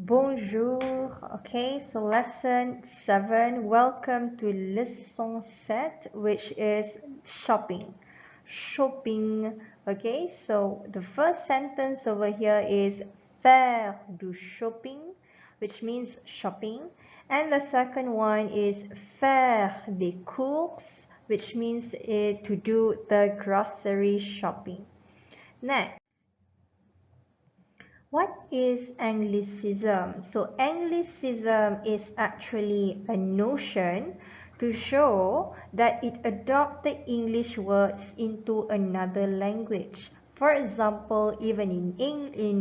Bonjour. Okay, so lesson 7. Welcome to lesson 7, which is shopping. Shopping. Okay, so the first sentence over here is faire du shopping, which means shopping. And the second one is faire des courses, which means to do the grocery shopping. Next. What is Anglicism? So Anglicism is actually a notion to show that it adopts the English words into another language. For example, even in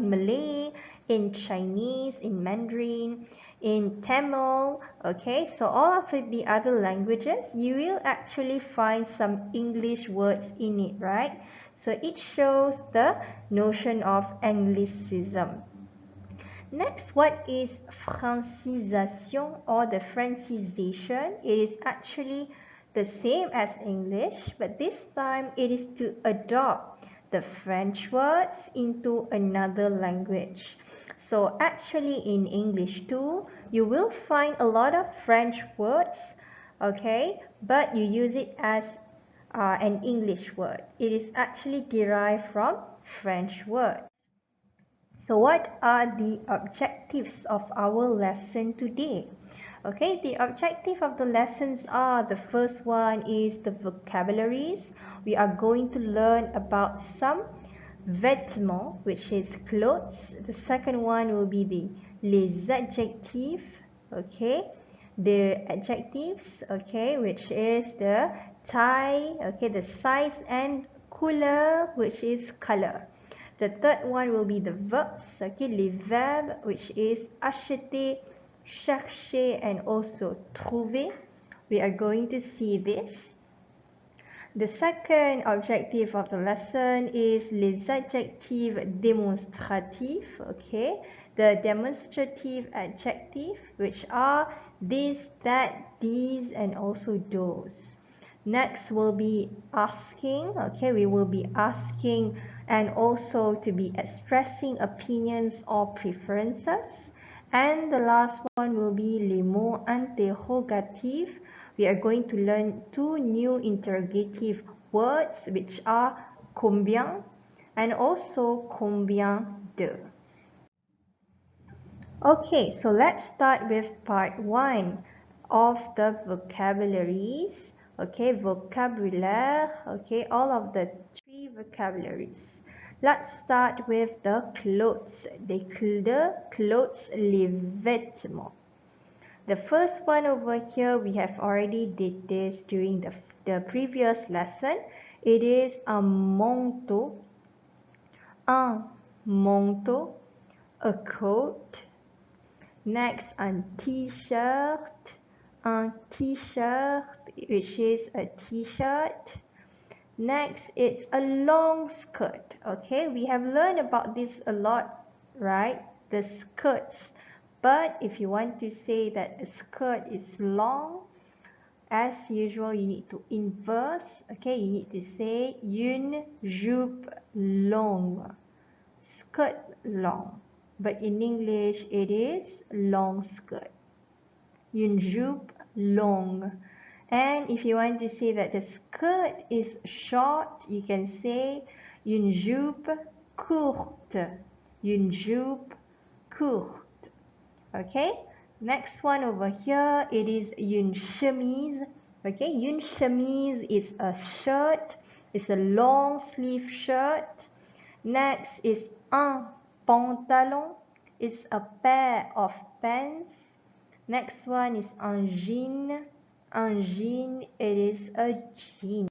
Malay, in Chinese, in Mandarin, in Tamil, okay, so all of the other languages, you will actually find some English words in it, right? So it shows the notion of Anglicism. Next, what is francisation or the francisation? It is actually the same as English, but this time it is to adopt the French words into another language. So actually in English too, you will find a lot of French words, okay, but you use it as an English word. It is actually derived from French words. So what are the objectives of our lesson today? Okay, the objective of the lessons are, the first one is the vocabularies. We are going to learn about some vêtements, which is clothes. The second one will be les adjectifs, okay, the adjectives, okay, which is the taille, okay, the size, and couleur, which is color. The third one will be the verbs, okay, les verbes, which is acheter, chercher, and also trouver. We are going to see this. The second objective of the lesson is les adjectifs démonstratifs, okay, the demonstrative adjective, which are this, that, these, and also those. Next will be asking, okay, we will be asking and also to be expressing opinions or preferences. And the last one will be les mots interrogatifs. We are going to learn two new interrogative words, which are combien and also combien de. Okay, so let's start with part 1 of the vocabularies. Okay, vocabulaire, okay, all of the 3 vocabularies. Let's start with the clothes, the clothes, les vêtements. The first one over here, we have already did this during the previous lesson. It is un manteau, a coat. Next, a t-shirt, which is a t-shirt. Next, it's a long skirt. Okay, we have learned about this a lot, right? The skirts. But if you want to say that a skirt is long, as usual, you need to inverse. Okay, you need to say une jupe longue, skirt long. But in English, it is long skirt, une jupe longue. And if you want to say that the skirt is short, you can say une jupe courte, une jupe courte. Okay, next one over here, it is une chemise. Okay, une chemise is a shirt, it's a long sleeve shirt. Next is un pantalon, it's a pair of pants. Next one is un jean. Un jean, it is a jean.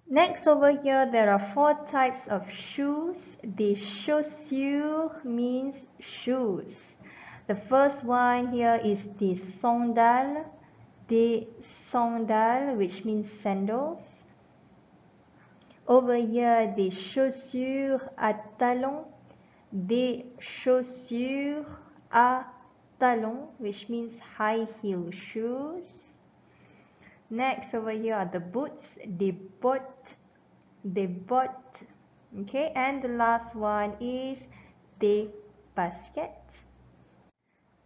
Next over here, there are 4 types of shoes. Des chaussures means shoes. The first one here is des sandales. Des sandales, which means sandals. Over here, des chaussures à talons. Des chaussures à talons, which means high heel shoes. Next over here are the boots, des bottes, okay, and the last one is des baskets,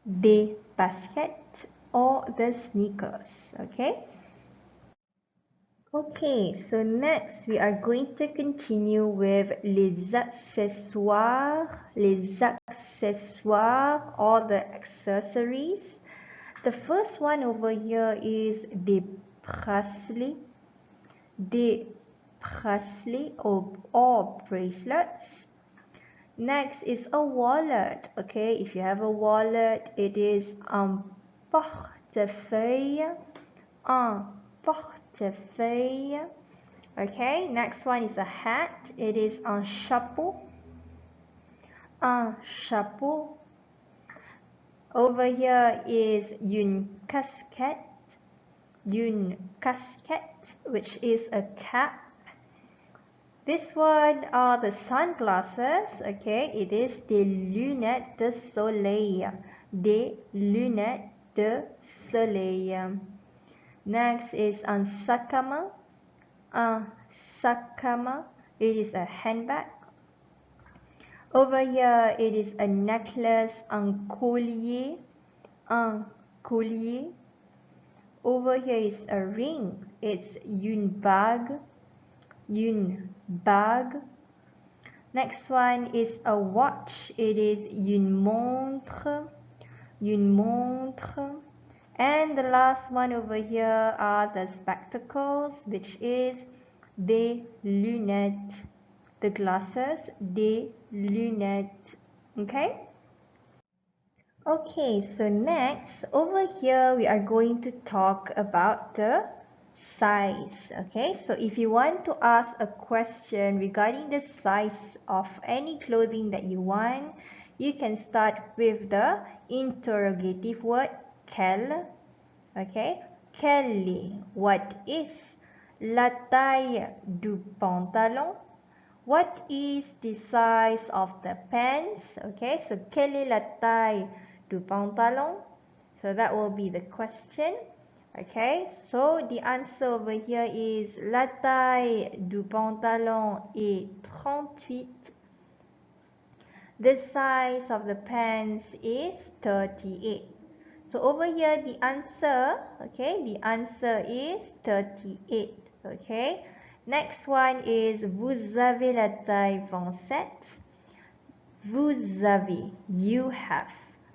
des baskets, or the sneakers. Okay. Okay, so next we are going to continue with les accessoires or the accessories. The first one over here is des bracelets, or bracelets. Next is a wallet. Okay, if you have a wallet, it is un portefeuille, un portefeuille. Okay, next one is a hat. It is un chapeau, un chapeau. Over here is une casquette, which is a cap. This one are the sunglasses. Okay, it is des lunettes de soleil, des lunettes de soleil. Next is un sac à main, un sac à main. It is a handbag. Over here, it is a necklace, un collier, un collier. Over here is a ring. It's une bague, une bague. Next one is a watch. It is une montre, une montre. And the last one over here are the spectacles, which is des lunettes. The glasses, des lunettes. Okay? Okay, so next, over here we are going to talk about the size. Okay, so if you want to ask a question regarding the size of any clothing that you want, you can start with the interrogative word quelle. Okay, quelle, what is la taille du pantalon? What is the size of the pants? Okay, so quelle est la taille du pantalon? So that will be the question. Okay, so the answer over here is la taille du pantalon est 38. The size of the pants is 38. So over here the answer, okay, the answer is 38. Okay. Next one is vous avez la taille 27. Vous avez, you have,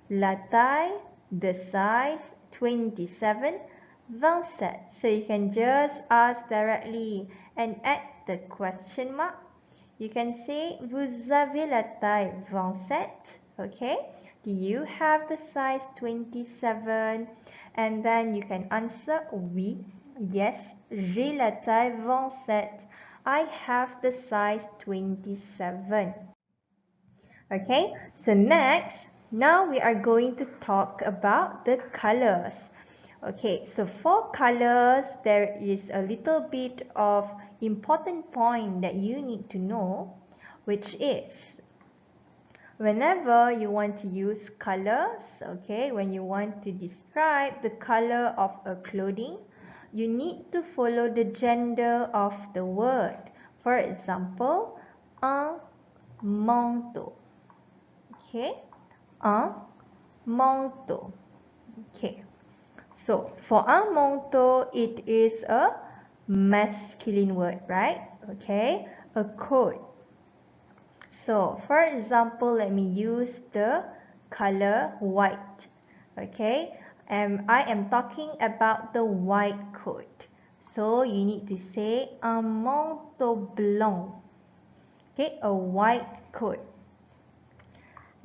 la taille, the size 27, 27. So you can just ask directly and add the question mark. You can say vous avez la taille 27. Okay. Do you have the size 27? And then you can answer oui. Yes, j'ai la taille 27. I have the size 27. Okay, so next, now we are going to talk about the colors. Okay, so for colors, there is a little bit of important point that you need to know, which is whenever you want to use colors, okay, when you want to describe the color of a clothing, you need to follow the gender of the word. For example, un manteau. Okay, un manteau. Okay, so for un manteau, it is a masculine word, right? Okay, a coat. So for example, let me use the color white. Okay, I am talking about the white coat. So you need to say un manteau blanc. Okay, a white coat.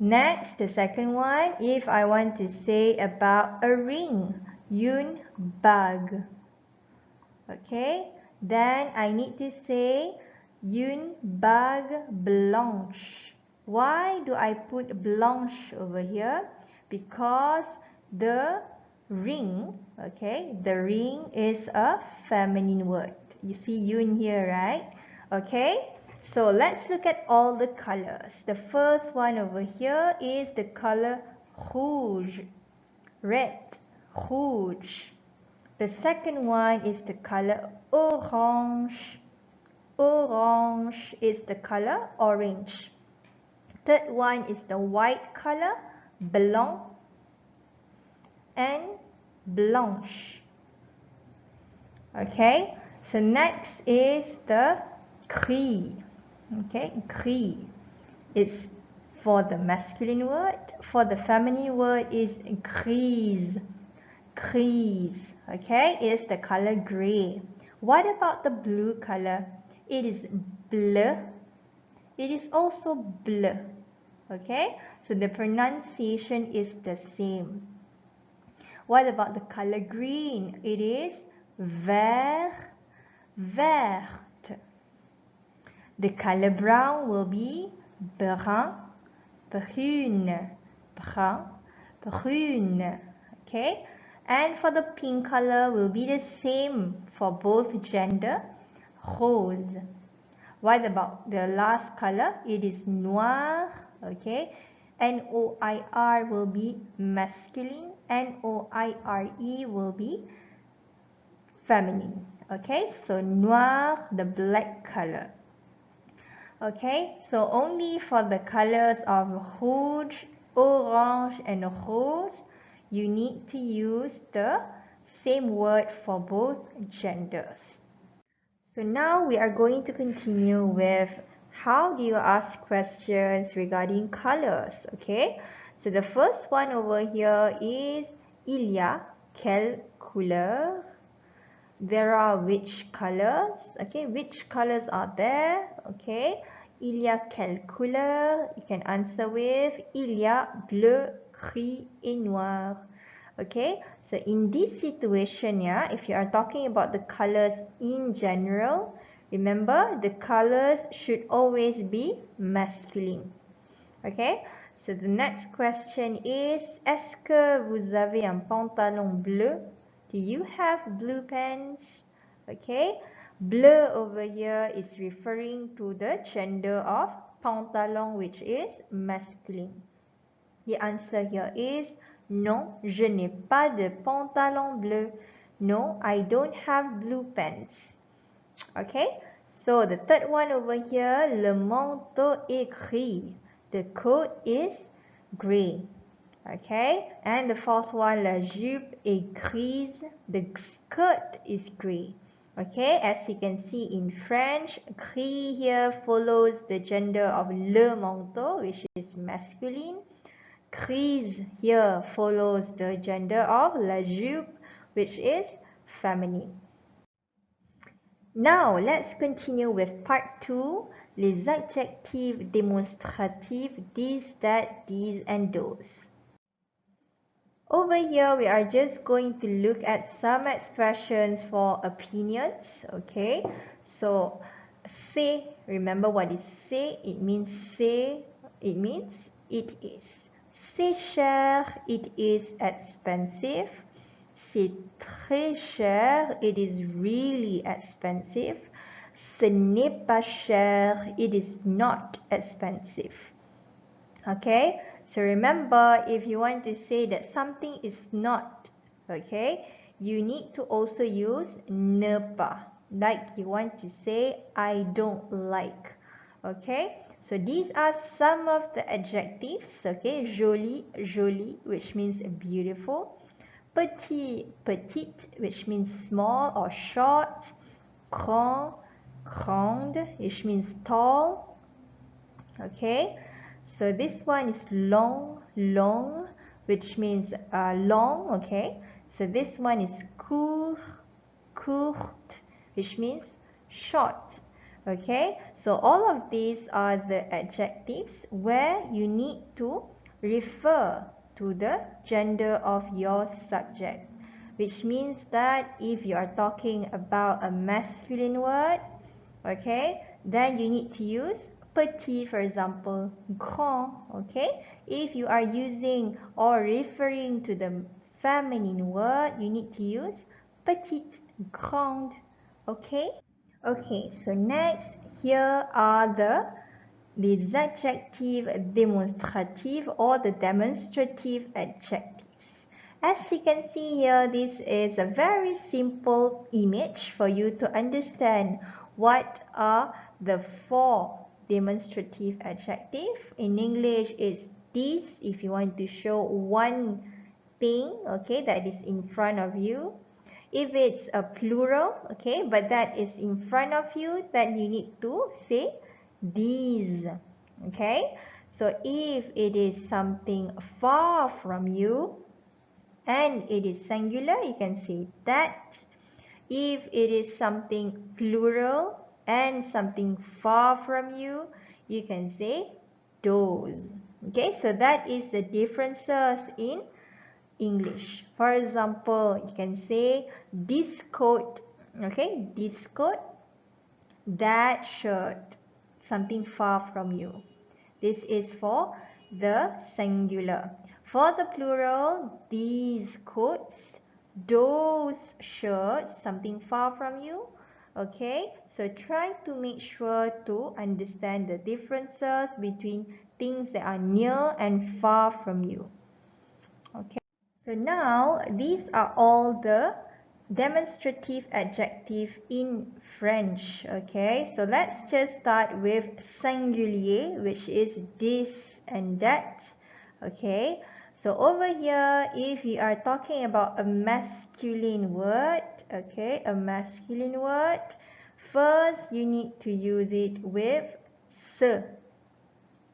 Next, the second one, if I want to say about a ring, une bague. Okay, then I need to say une bague blanche. Why do I put blanche over here? Because the ring, okay, the ring is a feminine word. You see une here, right? Okay, so let's look at all the colors. The first one over here is the color rouge, red, rouge. The second one is the color orange. Orange is the color orange. Third one is the white color, blanc and blanche. Okay, so next is the gris. Okay, gris. It's for the masculine word. For the feminine word is grise. Grise. Okay, it's the color gray. What about the blue color? It is bleu. It is also bleu. Okay, so the pronunciation is the same. What about the color green? It is vert, verte. The color brown will be brun, brune, brun, brune. Okay, and for the pink color will be the same for both gender, rose. What about the last color? It is noir. Okay, Noir will be masculine, Noire will be feminine. Okay, so noir, the black color. Okay, so only for the colors of rouge, orange and rose, you need to use the same word for both genders. So now we are going to continue with how do you ask questions regarding colors. Okay, so the first one over here is il y a quelle couleur? There are which colors? Okay, which colors are there? Okay, il y a quelle couleur? You can answer with il y a bleu, gris et noir. Okay, so in this situation, yeah, if you are talking about the colors in general, remember the colors should always be masculine. Okay, so the next question is, est-ce que vous avez un pantalon bleu? Do you have blue pants? Okay, bleu over here is referring to the gender of pantalon, which is masculine. The answer here is non, je n'ai pas de pantalon bleu. No, I don't have blue pants. Okay, so the third one over here, le manteau est gris. The coat is gray. Okay, and the fourth one, la jupe est grise. The skirt is gray. Okay, as you can see in French, gris here follows the gender of le manteau, which is masculine. Grise here follows the gender of la jupe, which is feminine. Now, let's continue with part 2, les adjectifs démonstratifs, these, that, these, and those. Over here, we are just going to look at some expressions for opinions, okay? So, c'est, remember what is c'est? It means c'est, it means it is. C'est cher, it is expensive. C'est très cher, it is really expensive. Ce n'est pas cher, it is not expensive. Okay, so remember, if you want to say that something is not, okay, you need to also use ne pas. Like you want to say, I don't like. Okay, so these are some of the adjectives. Okay, joli, jolie, which means beautiful. Petit, petite, which means small or short. Grand, grande, which means tall. Okay, so this one is long, long, which means long. Okay, so this one is court, courte, which means short. Okay, so all of these are the adjectives where you need to refer to the gender of your subject, which means that if you are talking about a masculine word, okay, then you need to use petit, for example, grand. Okay, if you are using or referring to the feminine word, you need to use petite, grande. Okay. Okay, so next, here are les adjectifs démonstratifs or the demonstrative adjectives. As you can see here, this is a very simple image for you to understand what are the 4 demonstrative adjective. In English, it's this if you want to show one thing, okay, that is in front of you. If it's a plural, okay, but that is in front of you, then you need to say these, okay. So if it is something far from you and it is singular, you can say that. If it is something plural and something far from you, you can say those. Okay, so that is the differences in English. For example, you can say this coat, okay, this coat, that shirt, something far from you. This is for the singular. For the plural, these coats, those shirts, something far from you. Okay, so try to make sure to understand the differences between things that are near and far from you. Okay, so now these are all the demonstrative adjective in French. Okay, so let's just start with singulier, which is this and that. Okay, so over here, if you are talking about a masculine word, okay, a masculine word, first you need to use it with se.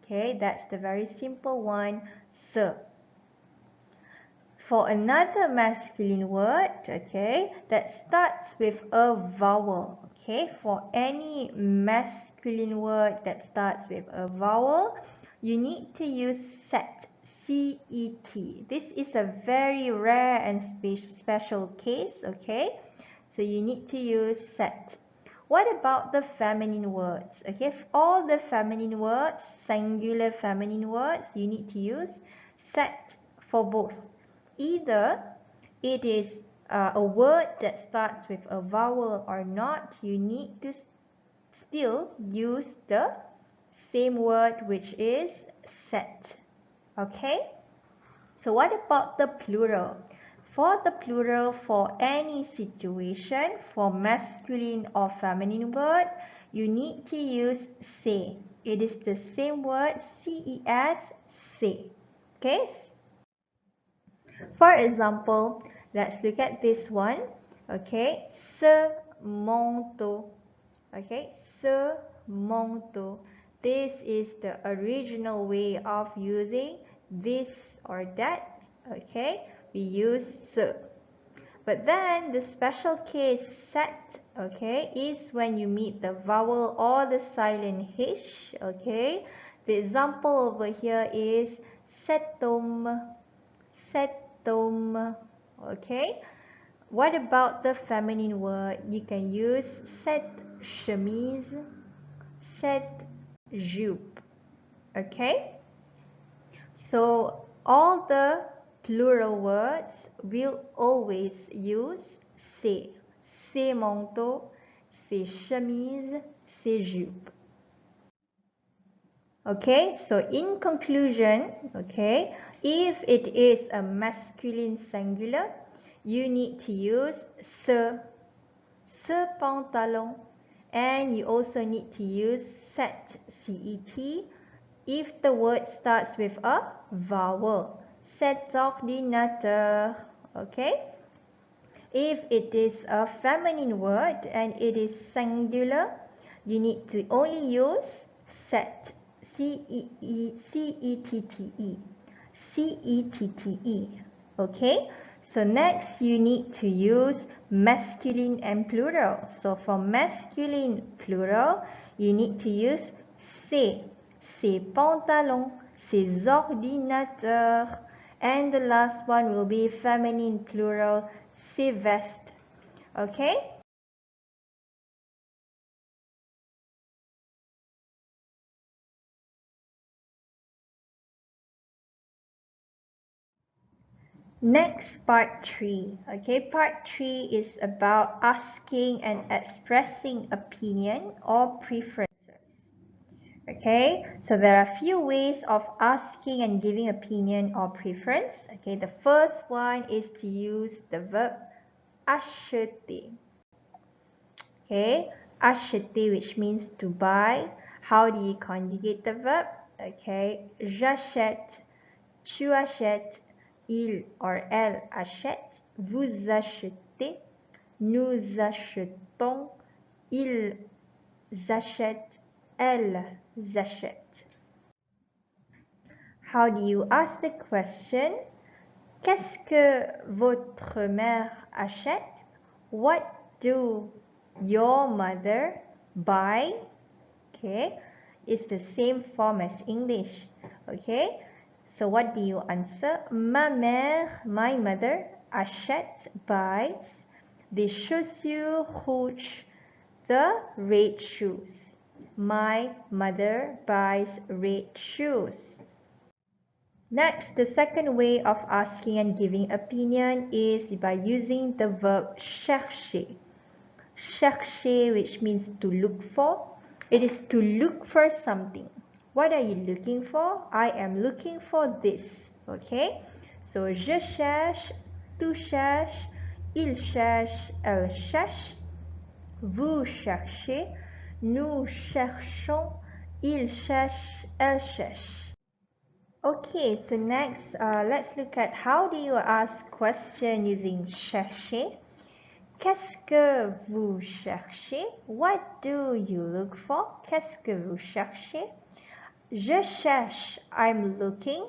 Okay, that's the very simple one, se. For another masculine word, okay, that starts with a vowel, okay, for any masculine word that starts with a vowel, you need to use set, C-E-T. This is a very rare and special case, okay, so you need to use set. What about the feminine words? Okay, for all the feminine words, singular feminine words, you need to use set for both. Either it is a word that starts with a vowel or not, you need to still use the same word, which is set. Okay? So what about the plural? For the plural, for any situation, for masculine or feminine word, you need to use se. It is the same word, C-E-S, se. Okay? For example, let's look at this one. Okay, ce manteau. Okay, ce manteau. This is the original way of using this or that. Okay, we use ce. But then the special case set, okay, is when you meet the vowel or the silent H. Okay, the example over here is cet homme, cet homme. Okay, what about the feminine word? You can use cette chemise, cette jupe. Okay, so all the plural words will always use ces, ces manteaux, ces chemises, ces jupes. Okay, so in conclusion, okay, if it is a masculine singular, you need to use ce pantalon, and you also need to use cet, C-E-T, if the word starts with a vowel, cet ordinateur, okay. If it is a feminine word and it is singular, you need to only use set, C-E-T-T-E, C-E-T-T-E, okay. So next you need to use masculine and plural. So for masculine plural, you need to use ces, ces pantalons, ces ordinateurs, and the last one will be feminine plural, ces vestes. Okay? Next, part 3. Okay, part 3 is about asking and expressing opinion or preferences. Okay, so there are a few ways of asking and giving opinion or preference. Okay, the first one is to use the verb acheter. Okay, acheter, which means to buy. How do you conjugate the verb? Okay, j'achète, tu achètes, il or elle achète, vous achetez, nous achetons, ils achètent, elles achètent. How do you ask the question? Qu'est-ce que votre mère achète? What do your mother buy? Okay, it's the same form as English. Okay, so what do you answer? Ma mère, my mother, achète, buys des chaussures rouges, the red shoes. My mother buys red shoes. Next, the second way of asking and giving opinion is by using the verb chercher. Chercher, which means to look for. It is to look for something. What are you looking for? I am looking for this. Okay? So, je cherche, tu cherches, il cherche, elle cherche. Vous cherchez, nous cherchons, il cherche, elle cherche. Okay, so next, let's look at how do you ask question using chercher. Qu'est-ce que vous cherchez? What do you look for? Qu'est-ce que vous cherchez? Je cherche, I'm looking,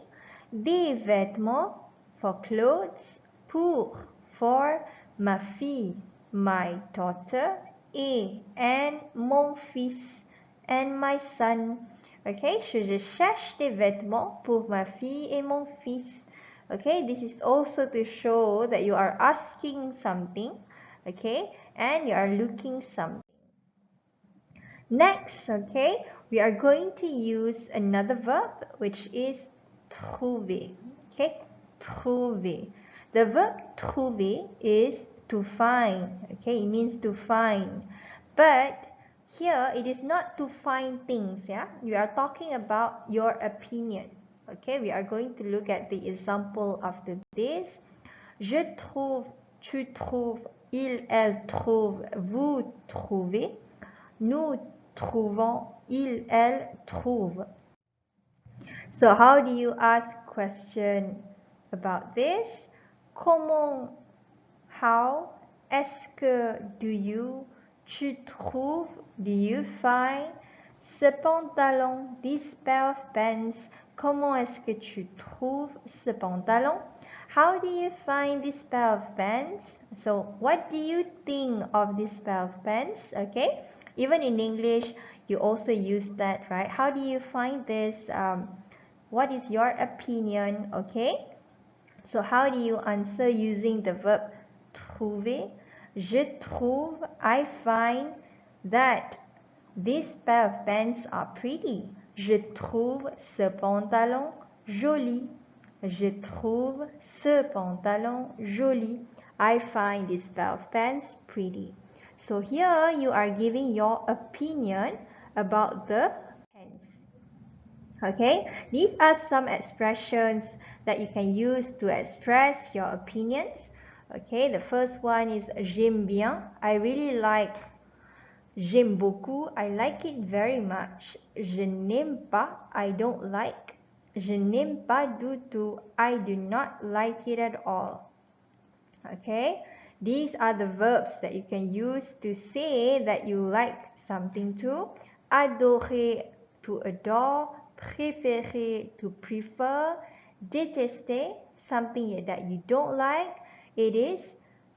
des vêtements, for clothes, for ma fille, my daughter, and mon fils, and my son. Okay, je cherche des vêtements pour ma fille et mon fils. Okay, this is also to show that you are asking something, okay, and you are looking something. Next, okay, we are going to use another verb, which is trouver. Okay, trouver. The verb trouver is to find. Okay, it means to find. But here, it is not to find things. Yeah, we are talking about your opinion. Okay, we are going to look at the example after this. Je trouve, tu trouves, il, elle trouve, vous trouvez, nous trouvons, il, elle trouve. So how do you ask question about this? Comment, how, est-ce que, do you, tu trouves, do you find, ce pantalon, this pair of pants, comment est-ce que tu trouves ce pantalon? How do you find this pair of pants? So what do you think of this pair of pants? Okay, even in English you also use that, right? How do you find this? What is your opinion? Okay, so how do you answer using the verb trouver? Je trouve, I find that this pair of pants are pretty. Je trouve ce pantalon joli. Je trouve ce pantalon joli. I find this pair of pants pretty. So here you are giving your opinion about the pants. Okay, these are some expressions that you can use to express your opinions. Okay, the first one is j'aime bien. I really like. J'aime beaucoup. I like it very much. Je n'aime pas. I don't like. Je n'aime pas du tout. I do not like it at all. Okay, these are the verbs that you can use to say that you like something too. Adorer, to adore. Préférer, to prefer. Détester, something that you don't like. It is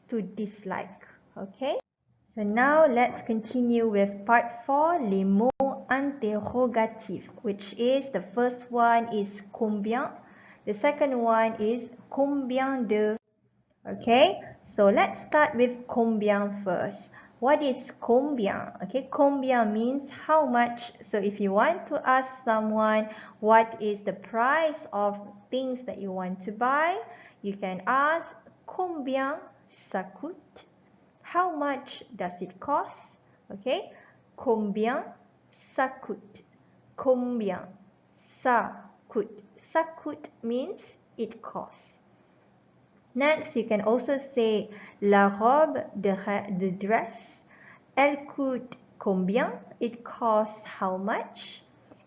to dislike. Okay. So now let's continue with part 4, les mots interrogatifs, which is the first one is combien, the second one is combien de. Okay, so let's start with combien first. What is combien? Okay, combien means how much. So if you want to ask someone what is the price of things that you want to buy, you can ask combien ça coûte? How much does it cost? Okay, combien ça coûte? Combien ça coûte? Ça coûte means it costs. Next, you can also say la robe, the dress, elle coûte combien, it costs how much.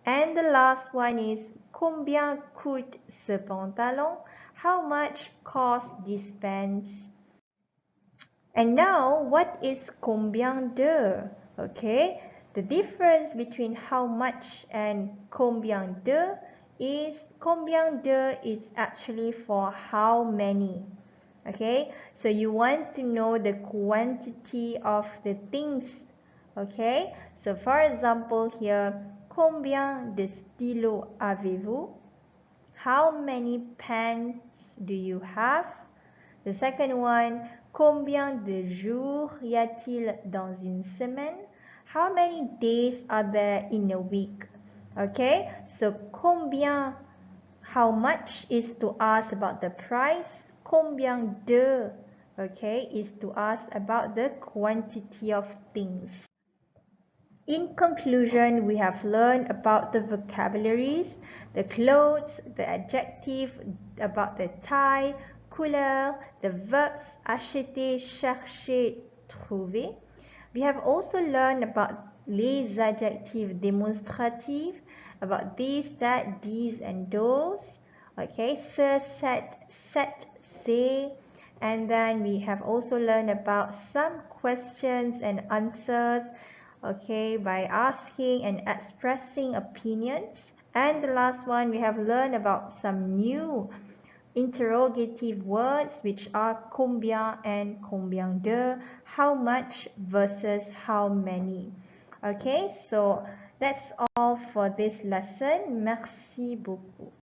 And the last one is combien coûte ce pantalon, how much costs this pants. And now, what is combien de? Okay, the difference between how much and combien de is combien de is actually for how many. Okay, so you want to know the quantity of the things. Okay, so for example here, combien de stylos avez-vous? How many pens do you have? The second one, combien de jours y a-t-il dans une semaine? How many days are there in a week? Okay, so combien, how much is to ask about the price. Combien de, okay, is to ask about the quantity of things. In conclusion, we have learned about the vocabularies, the clothes, the adjective, about the tie, couleur, the verbs acheter, chercher, trouver. We have also learned about les adjectifs démonstratifs, about this, that, these, and those. Okay, ce, cette, c'est. And then we have also learned about some questions and answers, okay, by asking and expressing opinions. And the last one, we have learned about some new interrogative words, which are combien and combien de, how much versus how many. Okay, so that's all for this lesson. Merci beaucoup.